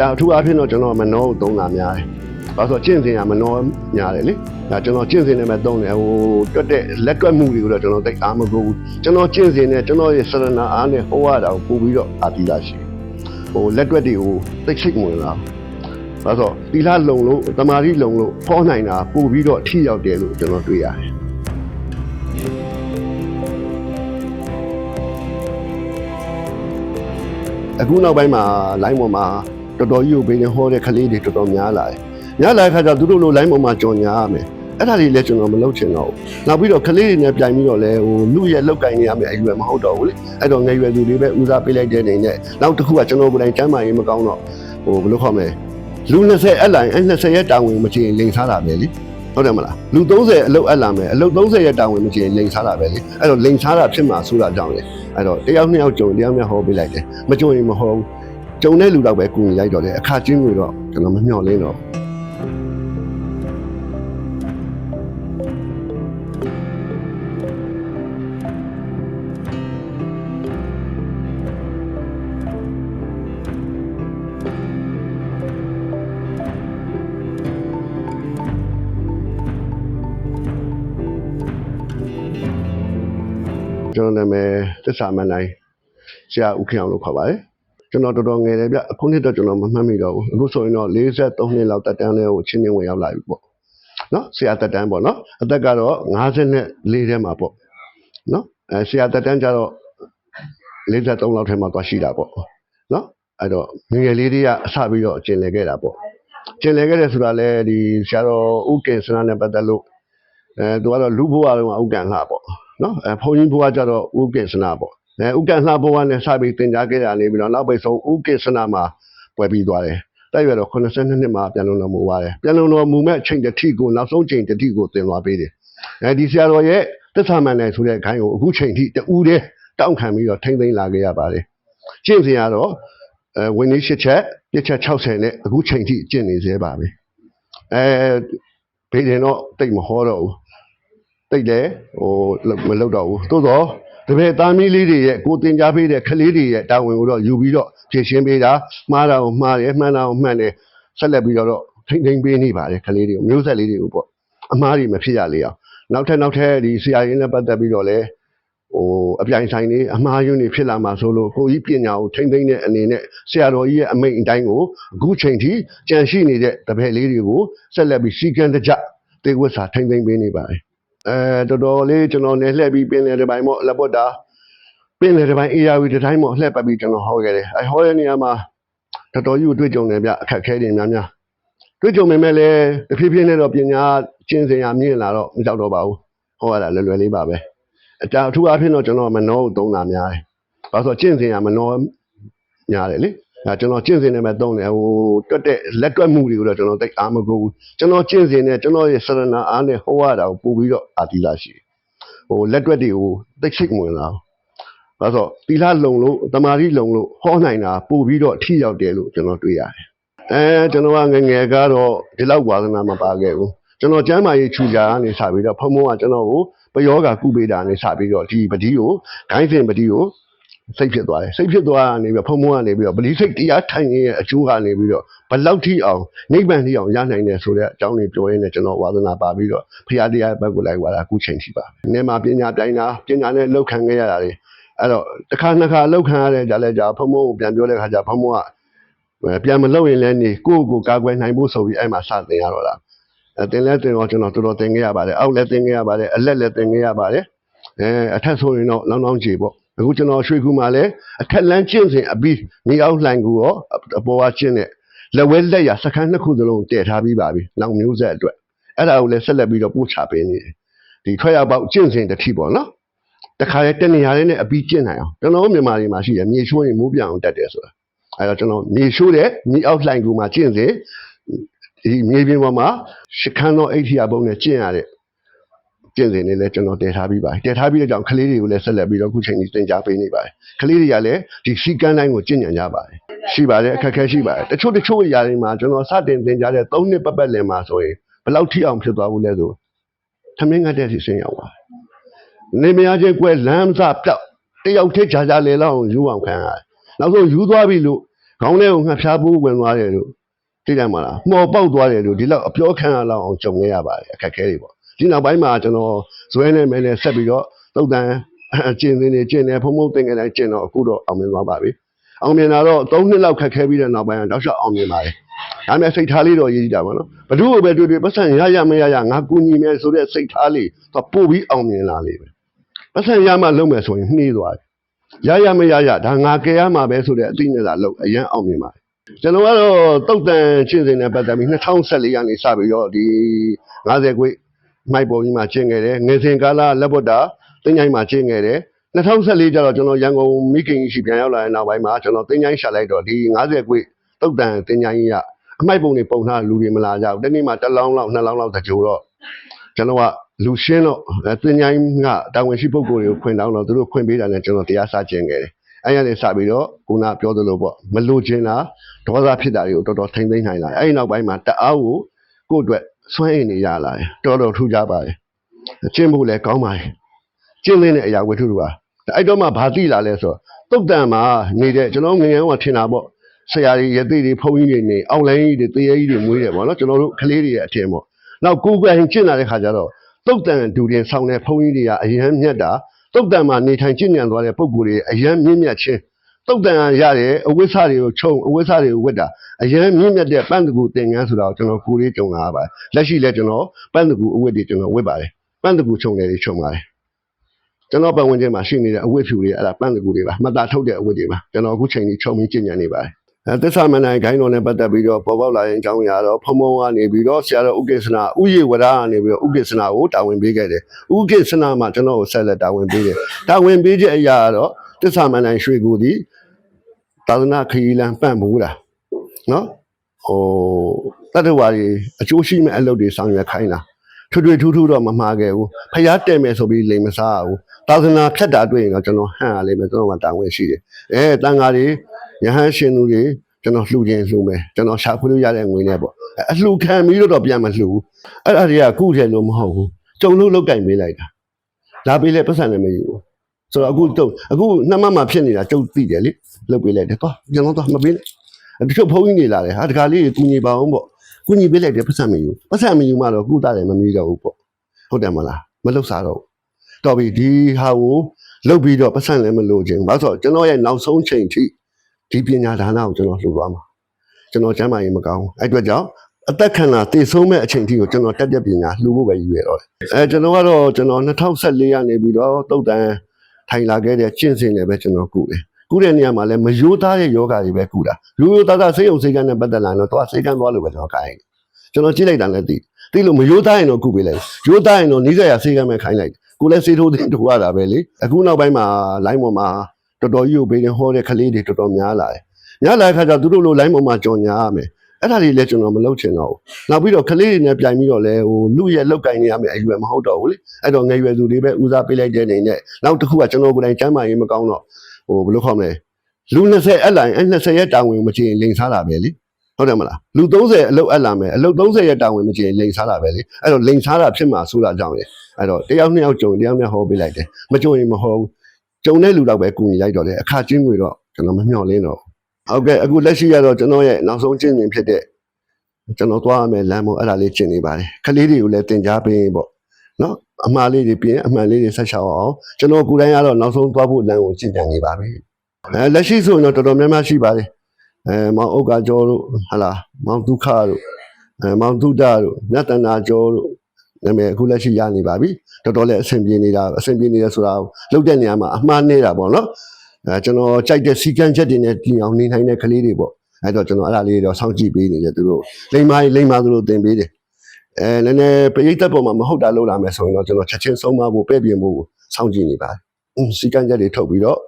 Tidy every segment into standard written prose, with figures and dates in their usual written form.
ဒါအထူးအားဖြင့်တော့ကျွန်တော်မနှောသုံးတာများတယ်။ဘာလို့ဆိုကျင့်စဉ်ကမနှောများတယ်လေ။ဒါကျွန်တော်ကျင့်စဉ်နဲ့ပဲသုံးတယ်ဟိုတွက်တဲ့လက်တွက်မှုတွေကိုတော့ကျွန်တော်သိအားမကိုဘူး။ကျွန်တော်ကျင့်စဉ်နဲ့ကျွန်တော်ရဲ့စရဏအားနဲ့ဟောရတာကိုပို့ပြီးတော့အာတိလာရှိ။ဟိုလက်တွက်တွေကိုသိစိတ်ဝင်လာ။ဘာလို့ဆိုသီလလုံလို့တမာတိလုံလို့ဖောနိုင်တာပို့ပြီးတော့ထိရောက်တယ်လို့ကျွန်တော်တွေ့ရတယ်။အခုနောက်ပိုင်းမှာ line ပေါ်မှာတော်တော်ကြီးကိုဘေးနဲ့ဟောတဲ့ကလေးတွေတော်တော်များလာတယ်။များလာတဲ့အခါကျသူတို့လို line ပေါ်မှာကြော်ညာရမယ်။အဲ့ဒါလေးလည်းကျွန်တော်မလုပ်ချင်တော့ဘူး။နောက်ပြီးတော့ကလေးတွေနဲ့ပြိုင်ပြီးတော့လဲဟိုလူရဲ့လောက်ကင်နေရမယ်အရွယ်မဟုတ်တော့ဘူးလေ။အဲ့တော့ငယ်ရွယ်သူတွေပဲဦးစားပေးလိုက်တဲ့အနေနဲ့နောက်တစ်ခုကကျွန်တော်ကိုယ်တိုင်ကျမ်းမာရေးမကောင်းတော့ဟိုဘယ်လိုခေါ်မလဲလူ20အလိုက်အဲ့20ရဲ့တာဝန်မချင်လိန်စားတာပဲလေ။ဟုတ်တယ်မလား။လူ30အလုပ်အပ်လာမယ်အလုပ်30ရဲ့တာဝန်မချင်လိန်စားတာပဲလေ။အဲ့တော့လိန်စားတာဖြစ်မှာဆိုတာကြောင့်လေ။အဲ့တော့တယောက်နှစ်ယောက်ကြုံတယောက်နှစ်ဟောပေးလိုက်တယ်။မကြုံရင်မဟောဘူး။ကျုံတဲ့လူတော့ပဲကူညီလိုက်တော့တယ်အခါချင်းတွေတော့ကျွန်တော်မမျှော်လင့်တော့ကျွန်တော်နာမည်သစ္စာမန်နိုင်ဆရာဦးခင်အောင်လို့ခေါ်ပါတယ်ကျွန်တော်တော်တော်ငယ်တယ်ဗျအခုနှစ်တော့ကျွန်တော်မမှတ်မိတော့ဘူးအခုဆိုရင်တော့43နှစ်လောက်တက်တန်းလေးကိုချင်းချင်းဝင်ရောက်လာပြီပေါ့နော်ဆရာတက်တန်းပေါ့နော်အသက်ကတော့54ထဲမှာပေါ့နော်ဆရာတက်တန်းကျတော့43လောက်ထဲမှာသွားရှိတာပေါ့နော်အဲ့တော့ငယ်ငယ်လေးတွေကအစပြီးတော့ကျင်လည်ခဲ့တာပေါ့ကျင်လည်ခဲ့တယ်ဆိုတာလဲဒီဆရာတော်ဦးကင်စနာနဲ့ပတ်သက်လို့သူကတော့လူဘဝလုံးကဥက္ကံလှပေါ့နော်ဘုန်းကြီးဘဝကျတော့ဥက္ကင်စနာပေါ့ဥက္ကံလှဘဝနဲ့စပြီးသင်ကြားခဲ့တာနေပြီးတော့နောက်ပိတ်ဆုံးဥက္ကင်စနာမှာပွဲပြီးသွားတယ်တိုက်ရွယ်တော့82နှစ်မှာပြန်လုံတော်မူသွားတယ်ပြန်လုံတော်မူမဲ့အချိန်တစ်ထိကိုနောက်ဆုံးချိန်တစ်ထိကိုသင်သွားပေးတယ်ဒီဆရာတော်ရဲ့သစ္စာမန်နိုင်ဆိုတဲ့အခိုင်ကိုအခုချိန်ထိတူးတဲ့တောင်းခံပြီးတော့ထိမ့်သိမ်းလာခဲ့ရပါတယ်ကျင့်စဉ်ကတော့ဝင်နည်း8ချက်ပြည့်ချက်60နဲ့အခုချိန်ထိကျင့်နေသေးပါပဲဘေးရင်တော့တိတ်မဟောတော့ဘူးတိတ်တယ်ဟိုမလုပ်တော့ဘူးသို့တော့တပည့်သားမီးလေးတွေရဲ့ကိုတင်ကြားပေးတဲ့ကလေးတွေရဲ့တာဝန်ကိုတော့ယူပြီးတော့ဖြည့်ရှင်းပေးတာမှားတာကိုမှားတယ်မှန်တာကိုမှန်တယ်ဆက်လက်ပြီးတော့ထိမ့်သိမ်းပေးနေပါတယ်ကလေးတွေကိုမျိုးဆက်လေးတွေကိုပေါ့အမှားတွေမဖြစ်ရလေအောင်နောက်ထပ်ဒီဆရာရင်းနဲ့ပတ်သက်ပြီးတော့လဲဟိုအပြိုင်ဆိုင်တွေအမှားယွင်းတွေဖြစ်လာမှာဆိုလို့ကိုကြီးပညာကိုထိမ့်သိမ်းတဲ့အနေနဲ့ဆရာတော်ကြီးရဲ့အမိန့်အတိုင်းကိုအခုချိန်ထိကြံရှိနေတဲ့တပည့်လေးတွေကိုဆက်လက်ပြီးစီကံတကြတေဝတ်စာထိမ့်သိမ်းပေးနေပါတယ်တော်တော်လေးကျွန်တော်လည်းလှည့်ပြီးပင်လေတစ်ပိုင်းပေါ့လက်ပတ်တာပင်လေတစ်ပိုင်းအေယာဝီတစ်တိုင်းပေါ့လှည့်ပတ်ပြီးကျွန်တော်ဟောခဲ့တယ်ဟောတဲ့နေရာမှာတော်တော်ကြီးတွေ့ကြုံတယ်ဗျအခက်ခဲတွေများတွေ့ကြုံပေမဲ့လည်းတဖြည်းဖြည်းနဲ့တော့ပညာကျင့်စဉ်ရမြင့်လာတော့မကြောက်တော့ပါဘူးဟောရတာလွယ်လွယ်လေးပါပဲအထူးအားဖြင့်တော့ကျွန်တော်မနှောသုံးတာများတယ်ဘာလို့ဆိုကျင့်စဉ်ရမနှောများတယ်လေကျွန်တော်ကျင့်စဉ်နဲ့ပဲသုံးတယ်ဟိုတွက်တဲ့လက်တွက်မှုတွေကိုတော့ကျွန်တော်သိအားမကိုဘူးကျွန်တော်ကျင့်စဉ်နဲ့ကျွန်တော်ရဲ့စရဏအားနဲ့ဟောရတာကိုပို့ပြီးတော့အာတိလာရှိဟိုလက်တွက်တွေကိုသိစိတ်ဝင်လာဘာလို့သီလလုံလို့တမာတိလုံလို့ဟောနိုင်တာပို့ပြီးတော့ထိရောက်တယ်လို့ကျွန်တော်တွေ့ရတယ်ကျွန်တော်ကငယ်ကတော့ဒီလောက်ဝါသနာမပါခဲ့ဘူးကျွန်တော်ကျမ်းမာရေးခြူကြကနေစပြီးတော့ဖုံဖုံကကျွန်တော်ကိုပယောဂကုပေတာနဲ့စပြီးတော့ဒီပတိကိုဂိုင်းစင်ပတိကိုစိတ်ဖြစ်သွားတယ်စိတ်ဖြစ်သွားတာနေပြီးဖုံဖုံကနေပြီးတော့ဗလီစိတ်တရားထိုင်ရဲ့အကျိုးကနေပြီးတော့ဘလောက်ထိအောင်နိဗ္ဗာန်ထိအောင်ရနိုင်တယ်ဆိုတဲ့အကြောင်းလေးပြောရင်းနဲ့ကျွန်တော်ဝါသနာပါပြီးတော့ဖရာတရားဘက်ကိုလိုက်သွားတာအခုချိန်ရှိပါနည်းမှာပညာပြိုင်တာပညာနဲ့လောက်ခံခဲ့ရတာတွေအဲ့တော့တစ်ခါနှစ်ခါလောက်ခံရတဲ့ကြလဲကြာဖုံဖုံကိုပြန်ပြောတဲ့ခါကျဖုံဖုံကပြန်မလုပ်ရင်လည်းနေကိုယ့်ကိုကာကွယ်နိုင်ဖို့ဆိုပြီးအဲ့မှာစသင်ရတော့တာတင်လဲတင်တော့ကျွန်တော်တော်တော်သင်ခဲ့ရပါတယ်အောက်လည်းသင်ခဲ့ရပါတယ်အလက်လည်းသင်ခဲ့ရပါတယ်အထက်ဆိုရင်တော့လောင်းလောင်းကြီးပေါ့အခုကျွန်တော်ရွှေကူမှာလည်းအထက်လန်းကျင့်စဉ်အပြီးမြေအောက်လှိုင်ကူရောအပေါ်ကကျင့်တဲ့လက်ဝဲလက်ရစခန်းနှစ်ခုစလုံးတည်ထားပြီးပါပြီနောက်မျိုးဆက်အတွက်အဲ့ဒါကိုလည်းဆက်လက်ပြီးတော့ပို့ချပေးနေတယ်ဒီထွက်ရပေါက်ကျင့်စဉ်တစ်ထိပေါ့နော်တခါလေတနေရာလေးနဲ့အပြီးကျင့်နိုင်အောင်ကျွန်တော်တို့မြန်မာပြည်မှာရှိတယ်မြေချိုးရင်မိုးပြောင်တက်တယ်ဆိုတာအဲ့တော့ကျွန်တော်မြေချိုးတဲ့မြေအောက်လှိုင်ကူမှာကျင့်စဉ်ဒီမြေပြင်ပေါ်မှာရှခန်းသောအိဋ္ဌိယဘုံနဲ့ကျင့်ရတဲ့ ကျင့်စဉ်တွေလည်းကျွန်တော်တည်ထားပြီးပါတယ်တည်ထားပြီးတဲ့ကြောင့်ကလေးတွေကိုလည်းဆက်လက်ပြီးတော့အခုချိန်ကြီးသင်ကြားပေးနေပါတယ်ကလေးတွေကလည်းဒီစီကန်းတိုင်းကိုကျင့်ကြံကြပါတယ်ရှိပါတယ်အခက်အခဲရှိပါတယ်တချို့အရာတွေမှာကျွန်တော်စတင်သင်ကြားတဲ့3နှစ်ပတ်လည်မှာဆိုရင်ဘယ်လောက်ထိအောင်ဖြစ်သွားဘူးလဲဆိုသမင်းငတ်တဲ့စီစဉ်ရောက်ပါတယ်နေမရချင်းကွယ်လမ်းစပြောက်တယောက်တည်းကြာကြာလေလောက်ယူအောင်ခံရတယ်နောက်ဆုံးယူသွားပြီလို့ခေါင်းထဲကိုငှက်ဖျားပိုးဝင်သွားတယ်လို့သိတယ်မလားမှော်ပေါက်သွားတယ်လို့ဒီလောက်အပြောခံရလောက်အောင်ကြုံခဲ့ရပါတယ်အခက်အခဲတွေပေါ့ဒီနောက်ပိုင်းမှာကျွန်တော်ဇွဲနဲ့မဲနဲ့ဆက်ပြီးတော့သုတ်တန်ကျင့်နေကျင့်နေဖုံဖုံသင်ကြတိုင်းကျင့်တော့အခုတော့အောင်မြင်သွားပါပြီအောင်မြင်လာတော့3နှစ်လောက်ခက်ခဲပြီးတဲ့နောက်ပိုင်းတော့ရှောက်အောင်မြင်ပါတယ်ဒါပေမဲ့စိတ်ထားလေးတော့ရေးကြည့်တာပါနော်ဘ누구ပဲတွေ့ပတ်စံရမရငါကူညီမယ်ဆိုတဲ့စိတ်ထားလေးတော့ပို့ပြီးအောင်မြင်လာလိမ့်မယ်ပတ်စံရမှလုံးမယ်ဆိုရင်နှီးသွားတယ်ရမရဒါငါကယ်ရမှာပဲဆိုတဲ့အသိနဲ့သာလုံးအရင်အောင်မြင်ပါတယ်ကျွန်တော်ကတော့တုတ်တန်ချင်းစင်နဲ့ပတ်သက်ပြီး2014ကနေစပြီးတော့ဒီ90ခွေမိုက်ပေါ်ကြီးမှာကျင့်ခဲ့တယ်ငယ်စဉ်ကာလလက်ပွတ်တာတင်းချိုင်းမှာကျင့်ခဲ့တယ်2014ကျတော့ကျွန်တော်ရန်ကုန်မိခင်ကြီးရှိပြန်ရောက်လာတဲ့နောက်ပိုင်းမှာကျွန်တော်တင်းချိုင်းရှာလိုက်တော့ဒီ90ခွေတုတ်တန်တင်းချိုင်းကြီးကအမိုက်ပုံတွေပုံထားလူတွေမလာကြဘူးတနေ့မှ1လောင်းလောက်2လောင်းလောက်တကြိုတော့ကျွန်တော်ကလူရှင်းတော့တင်းချိုင်းကတာဝန်ရှိပုဂ္ဂိုလ်တွေကိုခွင့်တောင်းတော့သူတို့ခွင့်ပေးတာနဲ့ကျွန်တော်တရားစကျင့်ခဲ့တယ်အဲ့ရနေစပြီးတော့ခုနပြောသလိုပေါ့မလို့ချင်းတာဒေါသဖြစ်တာတွေကိုတော်တော်ထိမ့်သိမ်းနိုင်လာတယ်အဲ့ဒီနောက်ပိုင်းမှာတအားကိုယ့်အတွက်စွမ်းအင်နေရလာတယ်တော်တော်ထူးခြားပါတယ်ကျင့်ဖို့လည်းကောင်းပါတယ်ကျင့်တဲ့အရာဝတ္ထုတွေပါအဲ့တော့မှဘာသိလာလဲဆိုတော့တုတ်တန်မှာနေတဲ့ကျွန်တော်ငငယ်ကထင်တာပေါ့ဆရာကြီးရသေးတွေဖုန်းကြီးတွေနေအောက်လိုင်းကြီးတွေတေးရဲကြီးတွေမွေးတယ်ပေါ့နော်ကျွန်တော်တို့ကလေးတွေရဲ့အထင်ပေါ့နောက်ကိုယ်ကကျင့်လာတဲ့ခါကျတော့တုတ်တန်ဒူတင်ဆောင်တဲ့ဖုန်းကြီးတွေကအရင်မြတ်တာတုတ်တန်မှာနေထိုင်ကျင့်ကြံသွားတဲ့ပုံကိုယ်တွေအရင်မြင့်မြတ်ချင်းတုတ်တန်ရတဲ့အဝိဆတွေကိုခြုံအဝိဆတွေကိုဝတ်တာအရင်မြင့်မြတ်တဲ့ပန်းတကူသင်ငန်းဆိုတာကိုကျွန်တော်ကိုယ်လေးကြုံလာပါတယ်လက်ရှိလည်းကျွန်တော်ပန်းတကူအဝတ်တွေကျွန်တော်ဝတ်ပါတယ်ပန်းတကူခြုံတယ်တွေခြုံပါတယ်ကျွန်တော်ပတ်ဝန်းကျင်မှာရှိနေတဲ့အဝတ်ဖြူတွေအဲ့ဒါပန်းတကူတွေပါမှတ်သားထုတ်တဲ့အဝတ်တွေပါကျွန်တော်အခုချိန်ကြီးခြုံပြီးကျင့်ကြံနေပါတယ်သစ္စာမဏ္ဍိုင်ဂိုင်းတော်နဲ့ပတ်သက်ပြီးတော့ပေါ်ပေါက်လာရင်အကြောင်းအရာတော့ဖုံဖုံကနေပြီးတော့ဆရာတော်ဥက္ကိစ္စနာဥယေဝရကနေပြီးတော့ဥက္ကိစ္စနာကိုတာဝန်ပေးခဲ့တယ်ဥက္ကိစ္စနာမှာကျွန်တော်ကိုဆက်လက်တာဝန်ပေးတယ်တာဝန်ပေးချက်အရာကတော့သစ္စာမဏ္ဍိုင်ရွှေကူသည်သာသနာခရီးလမ်းပန့်ဘူးတာနော်တတ္တဝါတွေအကျိုးရှိမဲ့အလုပ်တွေဆောင်ရွက်ခိုင်းတာထွေထူးတော့မမှားခဲ့ဘူးဖျားတဲ့မယ်ဆိုပြီးလိမ်မစားဘူးသာသနာဖြတ်တာတွေ့ရင်တော့ကျွန်တော်ဟန့်ရလိမ့်မယ်ကျွန်တော်ကတာဝန်ရှိတယ်တန်ဃာတွေယဟန်ရှင်သူတွေကျွန်တော်လှူခြင်းလှူမယ်ကျွန်တော်ရှာဖွေလို့ရတဲ့ငွေနဲ့ပေါ့အလှူခံပြီးတော့ပြန်မလှူဘူးအဲ့ဒါတွေကကုတယ်လို့မဟုတ်ဘူးကြုံလို့လောက်ကင်ပေးလိုက်တာဒါပေးလဲပတ်စံလည်းမယူဘူးဆိုတော့အခုနှစ်မတ်မှာဖြစ်နေတာကျုပ်သိတယ်လေလုပ်ပေးလိုက်တယ်တော့ကျွန်တော်တော့မပေးနဲ့တချို့ဖုန်းကြီးနေလာတယ်ဟာတခါလေးကူညီပါအောင်ပေါ့ကူညီပေးလိုက်တယ်ပတ်စံမယူမှတော့ကုတာတယ်မမီးတော့ဘူးပေါ့ဟုတ်တယ်မလားမလုပ်စားတော့တော်ပြီဒီဟာကိုလုပ်ပြီးတော့ပတ်စံလည်းမလို့ခြင်းဘာလို့ဆိုတော့ကျွန်တော်ရဲ့နောက်ဆုံးချိန်ထိဒီပညာဒါနကိုကျွန်တော်လှူသွားမှာကျွန်တော်ကျမ်းမာရေးမကောင်းဘူးအဲ့အတွက်ကြောင့်အသက်ခံတာတည်ဆုံးမဲ့အချိန်ထိကိုကျွန်တော်တက်ပညာလှူဖို့ပဲရည်ရွယ်တော့တယ်ကျွန်တော်ကတော့ကျွန်တော်2014ကနေပြီးတော့တုတ်တန်ထိုင်လာခဲ့တဲ့ကျင့်စဉ်တွေပဲကျွန်တော်ကုတယ်ကုတဲ့နေရာမှာလည်းမယိုးသားတဲ့ယောဂတွေပဲကုတာရိုးရိုးသားဆေးရုံဆေးကန်းနဲ့ပတ်သက်လာတော့သွားဆေးကန်းသွားလို့ပဲကျွန်တော်ခိုင်းကျွန်တော်ကြည့်လိုက်တာလည်းသိလို့မယိုးသားရင်တော့ကုပေးလိုက်ရိုးသားရင်တော့နီးစပ်ရဆေးကန်းပဲခိုင်းလိုက်ကိုလည်းဆေးထိုးတင်ထိုးရတာပဲလေအခုနောက်ပိုင်းမှာလိုင်းပေါ်မှာတော်တော်ကြီးကိုပေးနေဟောတဲ့ကလေးတွေတော်တော်များလာတယ်များလာတဲ့ခါကျသူတို့လိုလိုင်းပေါ်မှာကြော်ညာရမယ်အဲ့ဒါတွေလည်းကျွန်တော်မလုပ်ချင်တော့ဘူးနောက်ပြီးတော့ကလေးတွေနဲ့ပြိုင်ပြီးတော့လဲလူရဲ့လောက်ကင်နေရမယ်အရွယ်မဟုတ်တော့ဘူးလေအဲ့တော့ငယ်ရွယ်သူတွေပဲဦးစားပေးလိုက်တဲ့နေနဲ့နောက်တစ်ခုကကျွန်တော်ကိုယ်တိုင်ကျမ်းမာရေးမကောင်းတော့ဘယ်လိုခေါ်မလဲလူ20အပ်လာရင်20ရဲ့တာဝန်မချင်လိန်စားတာပဲလေဟုတ်တယ်မလားလူ30အလုပ်အပ်လာမယ်အလုပ်30ရဲ့တာဝန်မချင်လိန်စားတာပဲလေအဲ့တော့လိန်စားတာဖြစ်မှာဆိုတာကြောင့်လေအဲ့တော့တယောက်နှစ်ယောက်ကြုံတယောက်နဲ့ဟောပေးလိုက်တယ်မကြုံရင်မဟောဘူးကြုံတဲ့လူတော့ပဲကူညီလိုက်တော့တယ်အခါချင်းငွေတော့ကျွန်တော်မမျှော်လင့်တော့ဟုတ်ကဲ့အခုလက်ရှိရတော့ကျွန်တော်ရဲ့နောက်ဆုံးကျင့်စဉ်ဖြစ်တဲ့ကျွန်တော်သွားရမယ်လမ်းမို့အဲ့ဒါလေးကျင့်နေပါတယ်ခလေးတွေကိုလည်းတင် जा ပေးပေါ့နော်အမှားလေးတွေပြင်အမှန်လေးတွေဆက်ချအောင်ကျွန်တော်ကိုယ်တိုင်ကတော့နောက်ဆုံးသွားဖို့လမ်းကိုကျင့်ကြံနေပါပြီလက်ရှိဆိုရင်တော့တော်တော်များများရှိပါတယ်မောင်ဥက္ကာကျော်တို့ဟာလားမောင်ဒုက္ခတို့မောင်ဒုဒတို့မြတ်တနာကျော်တို့နာမည်အခုလက်ရှိရနေပါပြီတော်တော်လည်းအဆင်ပြေနေတယ်ဆိုတာလောက်တဲ့နေရာမှာအမှားနေတာပေါ့နော်ကျွန်တော်ကြိုက်တဲ့စီကန်းချက်တွေနဲ့တင်အောင်နေနိုင်တဲ့ကလေးတွေပေါ့အဲ့တော့ကျွန်တော်အဲ့ဒါလေးတော့စောင့်ကြည့်ပေးနေတယ်သူတို့လိမ္မာသူတို့သင်ပေးတယ်နည်းနည်းပရိသတ်ပေါ်မှာမဟုတ်တာလုပ်လာမယ်ဆိုရင်တော့ကျွန်တော်ချက်ချင်းဆုံးမဖို့ပဲ့ပြင်ဖို့စောင့်ကြည့်နေပါတယ်စီကန်းချက်တွေထုတ်ပြီးတော့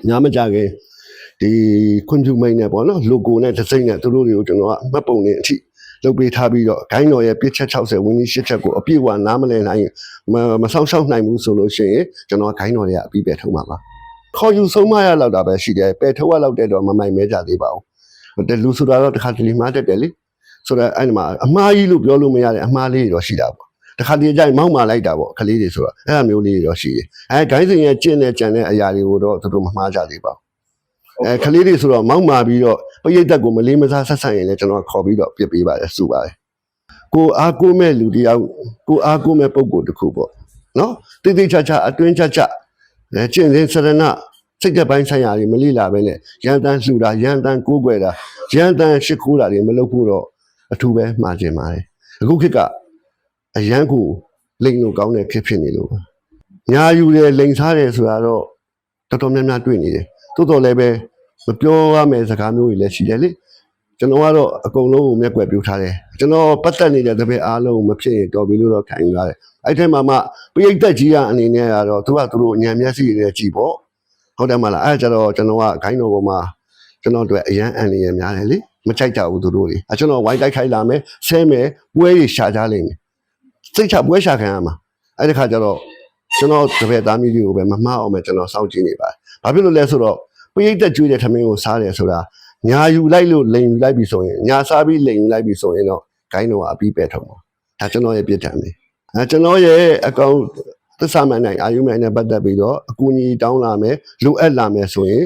ညာမကြခင်ဒီခွန်ဖြူမိန်နဲ့ပေါ့နော် logo နဲ့ဒီဇိုင်းနဲ့သူတို့တွေကိုကျွန်တော်ကမှတ်ပုံနေအထိ လုပ်ပေးထားပြီးတော့ဂိုင်းတော်ရဲ့ပြစ်ချက်60ဝင်းကြီး8ချက်ကိုအပြည့်အဝနားမလည်နိုင်မဆောင်ရှောက်နိုင်ဘူးဆိုလို့ရှိရင်ကျွန်တော်ဂိုင်းတော်တွေကအပြီးပဲထုံးပါပါခေါ်ယူဆုံးမရလောက်တာပဲရှိတယ်ပယ်ထုတ်ရလောက်တဲ့တော့မမိုင်မဲကြသေးပါဘူးလူဆိုတာတော့တစ်ခါတလေမှားတတ်တယ်လေဆိုတော့အဲ့ဒီမှာအမှားကြီးလို့ပြောလို့မရတဲ့အမှားလေးတွေတော့ရှိတာပေါ့တခါတလေကြိုင်မောက်မာလိုက်တာပေါ့ကလေးတွေဆိုတော့အဲ့လိုမျိုးလေးတွေတော့ရှိတယ်ဂိုင်းစဉ်ရဲ့ကျင့်တဲ့ကြံတဲ့အရာတွေကိုတော့သူတို့မမှားကြသေးပါဘူးကလေးတွေဆိုတော့မောက်မာပြီးတော့ပရိသတ်ကိုမလေးမစားဆက်ဆံရင်လည်းကျွန်တော်ခေါ်ပြီးတော့ပြစ်ပေးပါတယ်စုပါတယ်ကိုအားကိုးမဲ့လူတယောက်ကိုအားကိုးမဲ့ပုံကိုယ်တစ်ခုပေါ့နော်တိတိကျကျအတွင်းကျကျကျင့်စဉ်စရဏစိတ်သက်ပိုင်းဆိုင်ရာတွေမလိလာပဲနဲ့ရန်တန်လှူတာရန်တန်ကိုးကွယ်တာရန်တန်ရှ िख ိုးတာတွေမလုပ်ဖို့တော့အထူးပဲမှားကျင်ပါတယ်အခုခေတ်ကအရန်ကိုလိန်လို့ကောင်းတဲ့ခေတ်ဖြစ်နေလို့ညာယူတယ်လိန်စားတယ်ဆိုတာတော့တော်တော်များများတွေ့နေတယ်တိုးတော်လည်းပဲမပြောရမယ့်စကားမျိုးတွေလည်းရှိတယ်လေကျွန်တော်ကတော့အကုန်လုံးကိုမျက်ကွယ်ပြုထားတယ်ကျွန်တော်ပတ်သက်နေတဲ့တပည့်အားလုံးမဖြစ်ရင်တော်ပြီလို့တော့ခံယူရတယ်အဲ့ထဲမှာမှပိဋကကြီးကအနေနဲ့ကတော့သူတို့အညံမျက်စိတွေကြီးပေါ့ဟုတ်တယ်မလားအဲ့ကြတော့ကျွန်တော်ကဂိုင်းတော်ပေါ်မှာကျွန်တော်တို့အရန်အန်နေရများတယ်လေမကြိုက်ကြဘူးသူတို့တွေကျွန်တော်ဝိုင်းတိုက်ခိုက်လာမယ်ဆဲမယ်ပွဲတွေရှာကြလိမ့်မယ်စိတ်ချပွဲရှာခံရမှာအဲ့ဒီခါကျတော့ကျွန်တော်တပည့်သားမီးတွေကိုပဲမမှားအောင်ပဲကျွန်တော်စောင့်ကြည့်နေပါတယ်ဘာဖြစ်လို့လဲဆိုတော့ပိဋကကျွေးတဲ့ထမင်းကိုစားတယ်ဆိုတာညာယူလိုက်လို့လိန်ယူလိုက်ပြီဆိုရင်ညာစားပြီးလိန်ယူလိုက်ပြီဆိုရင်တော့ဂိုင်းတော်ကအပြီးပဲထုံးပါဒါကျွန်တော်ရဲ့ပြစ်ဒဏ်ပဲကျွန်တော်ရဲ့အကောင့်သစ္စာမှန်နိုင်အာယုမှန်နဲ့ပတ်သက်ပြီးတော့အကူအညီတောင်းလာမယ်လိုအပ်လာမယ်ဆိုရင်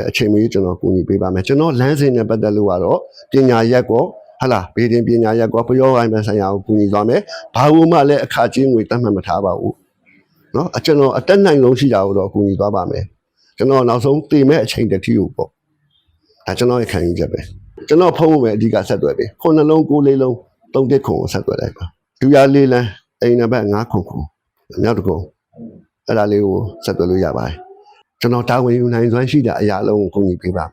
အချိန်မီကျွန်တော်ကူညီပေးပါမယ်ကျွန်တော်လမ်းစဉ်နဲ့ပတ်သက်လို့ကတော့ပညာရက်ကောဟလာဘေးတင်ပညာရက်ကောပျော်ပိုင်းဆိုင်ရာကိုကူညီသွားမယ်ဘာလို့မှလည်းအခကျင်းငွေတတ်မှတ်မထားပါဘူးเนาะကျွန်တော်အတက်နိုင်လုံးရှိတာကိုတော့ကူညီသွားပါမယ်ကျွန်တော်နောက်ဆုံးတည်မဲ့အချိန်တတိကိုပေါ့ဒါကျွန်တော်ရဲ့ခံယူချက်ပဲကျွန်တော်ဖုန်းဖို့ပဲအဓိကဆက်သွယ်ပေးခုနှလုံး6လေးလုံး3တစ်ခုကိုဆက်သွယ်လိုက်ပါဒူရလေးလန်းအိမ်နံပါတ်9ခုမြောက်တကုံအဲ့ဒါလေးကိုဆက်သွယ်လို့ရပါတယ်ကျွန်တော်တာဝန်ယူနိုင်စွမ်းရှိတဲ့အရာလုံးကိုကူညီပေးပါ